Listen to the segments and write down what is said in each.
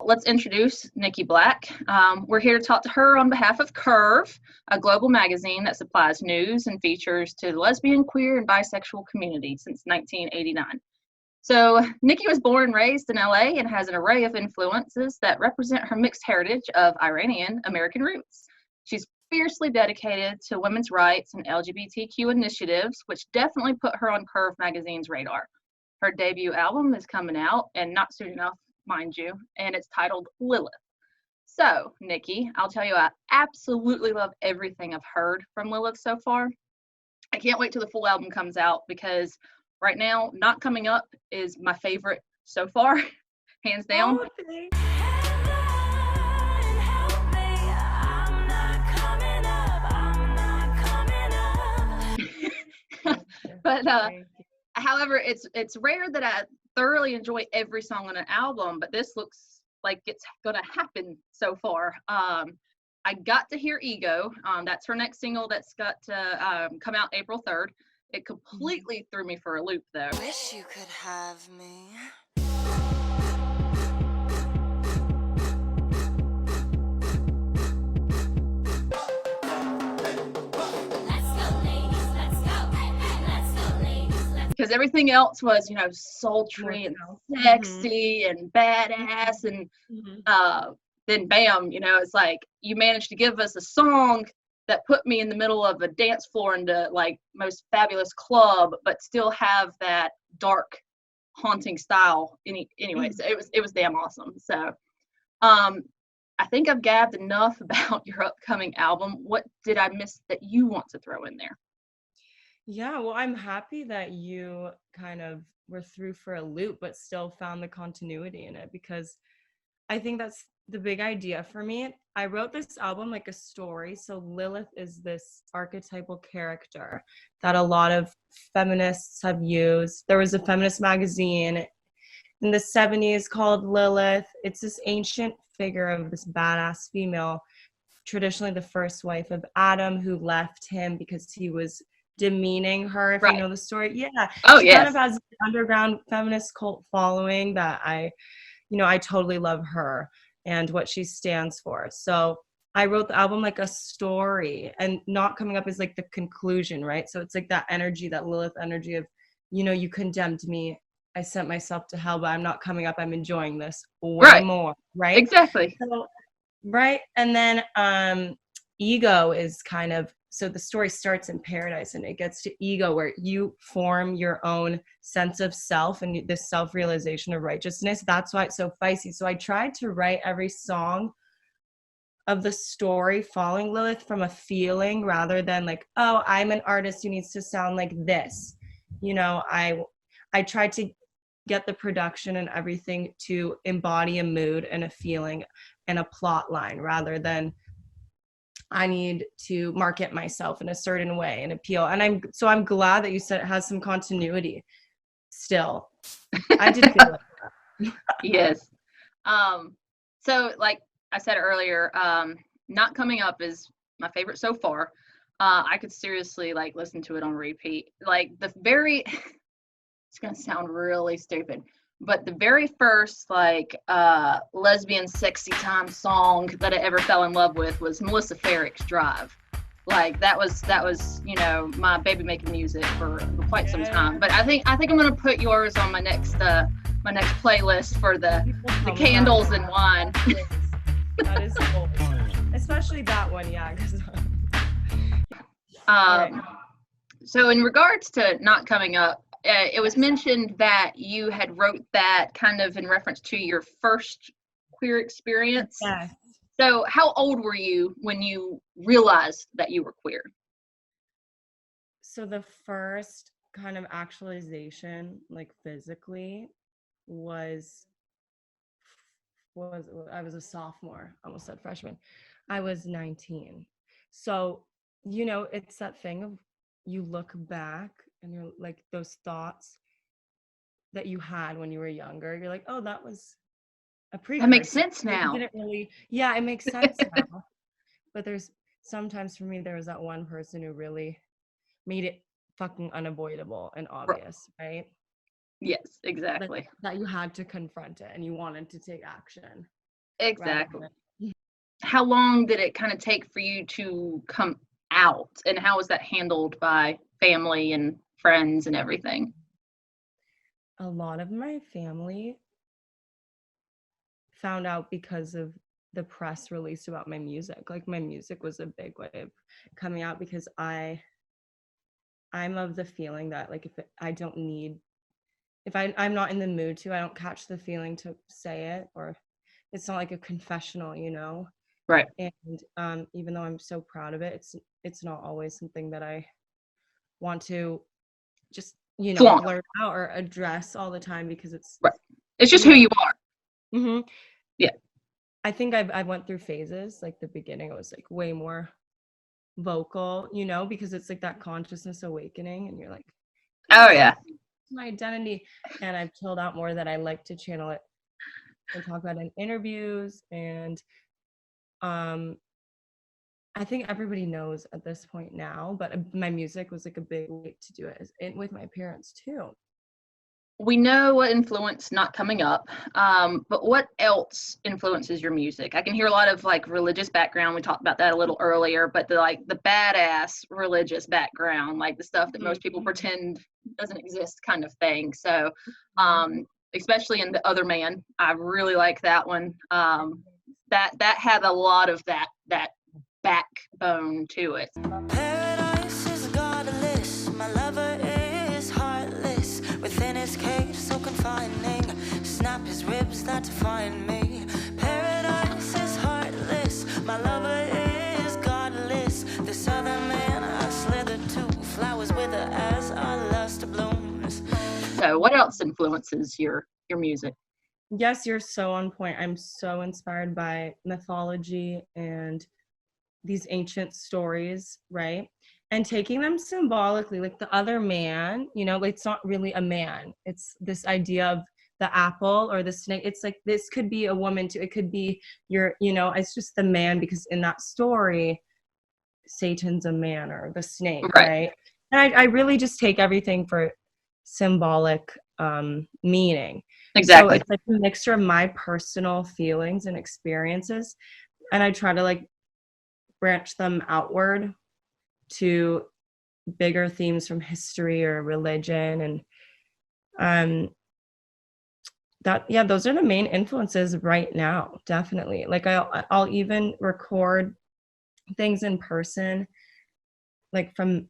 Let's introduce Niki Black. We're here to talk to her on behalf of Curve, a global magazine that supplies news and features to the lesbian, queer, and bisexual community since 1989. So Niki was born and raised in LA and has an array of influences that represent her mixed heritage of Iranian American roots. She's fiercely dedicated to women's rights and LGBTQ initiatives, which definitely put her on Curve magazine's radar. Her debut album is coming out, and not soon enough, mind you, and it's titled LILITH. So, Niki, I'll tell you, I absolutely love everything I've heard from LILITH so far. I can't wait till the full album comes out because right now, Not Coming Up is my favorite so far, hands down. Oh, thanks. But however, it's rare that I thoroughly enjoy every song on an album, but this looks like it's gonna happen so far. I got to hear Ego. That's her next single that's got to come out April 3rd. It completely threw me for a loop, though. Wish you could have me. Because everything else was, sultry and sexy and badass, and then bam, it's like you managed to give us a song that put me in the middle of a dance floor in the like most fabulous club, but still have that dark, haunting style. Anyways, it was damn awesome. So, I think I've gabbed enough about your upcoming album. What did I miss that you want to throw in there? Yeah, well, I'm happy that you kind of were through for a loop, but still found the continuity in it, because I think that's the big idea for me. I wrote this album like a story. So Lilith is this archetypal character that a lot of feminists have used. There was a feminist magazine in the 70s called Lilith. It's this ancient figure of this badass female, traditionally the first wife of Adam, who left him because he was demeaning her, if you know the story. Yeah. Oh, she yes. kind of has an underground feminist cult following that I totally love her and what she stands for. So I wrote the album like a story, and Not Coming Up is like the conclusion, right? So it's like that energy, that Lilith energy of, you condemned me, I sent myself to hell, but I'm not coming up. I'm enjoying this way more, right? Exactly. So, right. And then Ego is kind of, so the story starts in paradise and it gets to Ego, where you form your own sense of self and this self-realization of righteousness. That's why it's so feisty. So I tried to write every song of the story following Lilith from a feeling, rather than like, oh, I'm an artist who needs to sound like this. I tried to get the production and everything to embody a mood and a feeling and a plot line, rather than I need to market myself in a certain way and appeal. And I'm glad that you said it has some continuity still. I did feel like that. Yes. So like I said earlier, Not Coming Up is my favorite so far. I could seriously like listen to it on repeat. Like it's gonna sound really stupid, but the very first like lesbian sexy time song that I ever fell in love with was Melissa Ferrick's Drive. Like that was my baby making music for quite some time. But I think I'm gonna put yours on my next playlist for the candles and wine. That is cool. Especially that one, yeah. So in regards to Not Coming Up, it was mentioned that you had wrote that kind of in reference to your first queer experience. Yeah. So how old were you when you realized that you were queer? So the first kind of actualization, like physically, was I was a sophomore, almost said freshman. I was 19. So, it's that thing of you look back and you're like, those thoughts that you had when you were younger, you're like, oh, that was a precursor. That makes sense now. It didn't really, yeah, it makes sense now. But sometimes for me, there was that one person who really made it fucking unavoidable and obvious, right? Yes, exactly. That you had to confront it and you wanted to take action. Exactly. How long did it kind of take for you to come out, and how was that handled by family and friends and everything? A lot of my family found out because of the press release about my music. Like my music was a big way of coming out because I'm of the feeling that like I don't need if I'm not in the mood to, I don't catch the feeling to say it, or it's not like a confessional, you know. Right. And even though I'm so proud of it, it's not always something that I want to just, you know, Flaunt. blurt out or address all the time because it's Right. It's just who you are. Mm-hmm. Yeah. I think I went through phases. Like the beginning, it was like way more vocal, you know, because it's like that consciousness awakening, and you're like, Oh yeah. my identity. And I've chilled out more that I like to channel it and talk about it in interviews. And I think everybody knows at this point now, but my music was like a big way to do it with my parents too. We know what influenced Not Coming Up, but what else influences your music? I can hear a lot of like religious background. We talked about that a little earlier, but the badass religious background, like the stuff that most people pretend doesn't exist kind of thing. So, especially in The Other Man, I really like that one. That had a lot of that backbone to it. Paradise is godless. My lover is heartless. Within his cage, so confining. Snap his ribs, that define me. Paradise is heartless. My lover is godless. This other man I slither to. Flowers wither as our lust blooms. So, what else influences your music? Yes, you're so on point. I'm so inspired by mythology and these ancient stories, right? And taking them symbolically, like The Other Man, you know, like it's not really a man. It's this idea of the apple or the snake. It's like this could be a woman too. It could be you know, it's just the man because in that story, Satan's a man or the snake, right? And I really just take everything for symbolic meaning. Exactly. So it's like a mixture of my personal feelings and experiences, and I try to like branch them outward to bigger themes from history or religion. And those are the main influences right now, definitely. Like I'll even record things in person, like from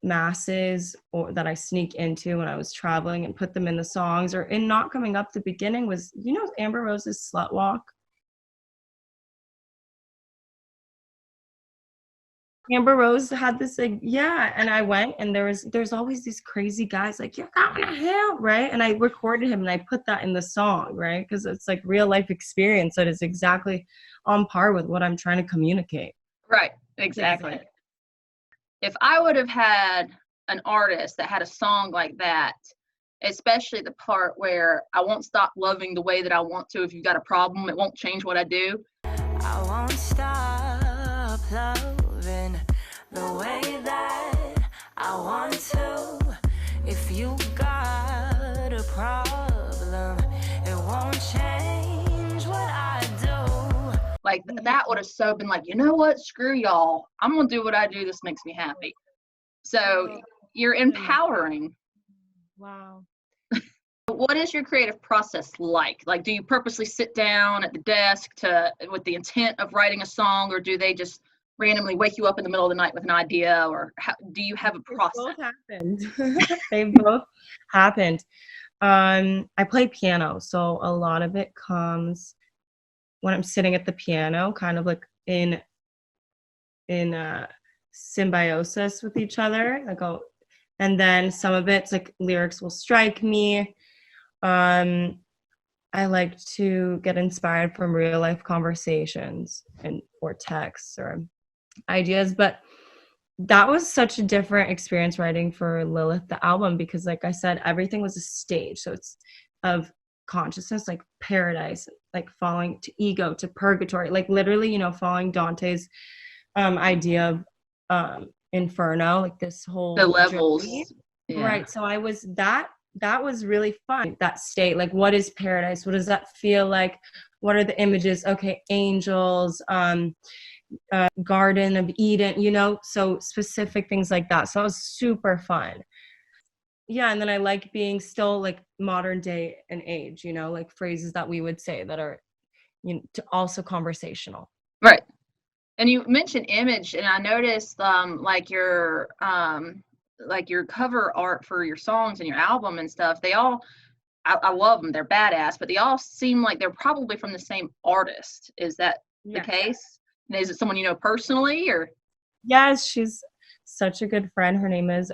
masses or that I sneak into when I was traveling, and put them in the songs. Or in Not Coming Up, the beginning was, you know, Amber Rose's Slut Walk. Amber Rose had this like, yeah, and I went, and there's always these crazy guys like, you're going to hell, right? And I recorded him and I put that in the song, right? Because it's like real life experience that is exactly on par with what I'm trying to communicate. Right, exactly. If I would have had an artist that had a song like that, especially the part where I won't stop loving the way that I want to, if you've got a problem, it won't change what I do. I won't stop loving the way that I want to. If you got a problem, it won't change what I do. Like that would have so been like, you know what? Screw y'all. I'm gonna do what I do. This makes me happy. So you're empowering. Wow. What is your creative process like? Like, do you purposely sit down at the desk with the intent of writing a song, or do they just randomly wake you up in the middle of the night with an idea, or do you have a process? Both happened. They both happened. I play piano, so a lot of it comes when I'm sitting at the piano, kind of like in symbiosis with each other. And then some of it's like lyrics will strike me. I like to get inspired from real life conversations or texts or ideas, but that was such a different experience writing for Lilith, the album, because like I said, everything was a stage. So it's of consciousness, like paradise, like falling to ego, to purgatory, like literally, you know, following Dante's idea of Inferno, like this whole The levels. journey. Yeah. Right. So I was that that was really fun. That state, like, what is paradise? What does that feel like? What are the images? Okay, angels, Garden of Eden, you know, so specific things like that. So it was super fun. Yeah, and then I like being still like modern day and age, you know, like phrases that we would say that are, you know, also conversational. Right. And you mentioned image, and I noticed like your cover art for your songs and your album and stuff, they all I love them. They're badass, but they all seem like they're probably from the same artist. Is that the Yeah. case? And is it someone you know personally, or? Yes, she's such a good friend. Her name is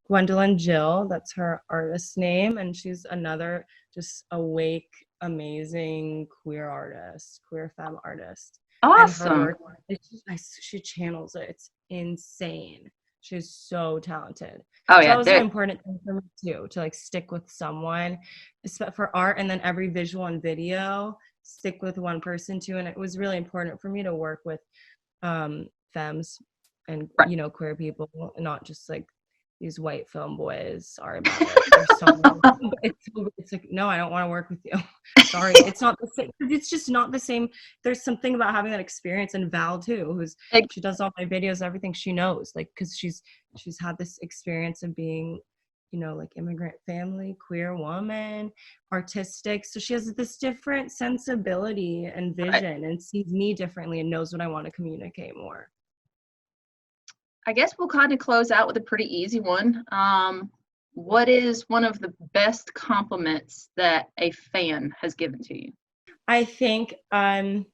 Gwendolyn Jill. That's her artist name. And she's another just awake, amazing queer artist, queer femme artist. Awesome. And her work, she channels it. It's insane. She's so talented. Oh So yeah, that was an important thing for me too, to like stick with someone, for art, and then every visual and video, stick with one person too. And it was really important for me to work with femmes and right. you know, queer people, not just like these white film boys are about it. They're so, it's like, no, I don't want to work with you. Sorry, it's not the same. It's just not the same. There's something about having that experience. And Val too, she does all my videos, everything. She knows, like, because she's had this experience of being, you know, like immigrant family, queer woman, artistic. So she has this different sensibility and vision, and sees me differently and knows what I want to communicate more. I guess we'll kind of close out with a pretty easy one. What is one of the best compliments that a fan has given to you? I think there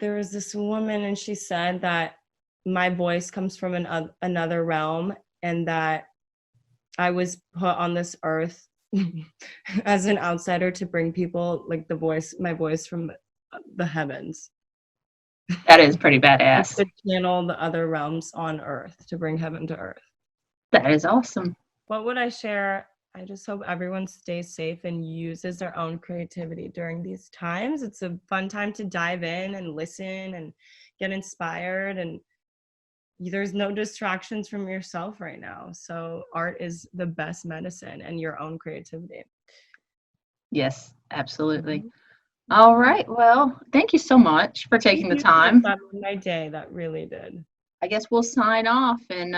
was this woman, and she said that my voice comes from another realm, and that I was put on this earth as an outsider to bring people like my voice from the heavens. That is pretty badass. To channel the other realms on earth, to bring heaven to earth. That is awesome. What would I share? I just hope everyone stays safe and uses their own creativity during these times. It's a fun time to dive in and listen and get inspired, and there's no distractions from yourself right now. So art is the best medicine, and your own creativity. Yes, absolutely. Mm-hmm. All right. Well, thank you so much for taking the time. That made my day. That really did. I guess we'll sign off, and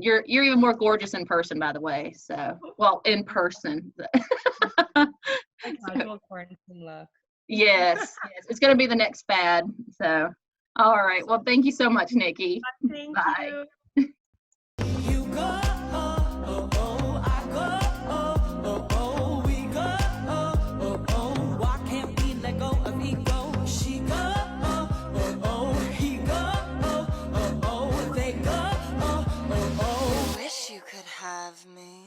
you're even more gorgeous in person, by the way. So, well, in person. Casual quarantine look. Yes, it's going to be the next fad. So, all right. Well, thank you so much, Niki. Thank Bye. You. You go. Have me.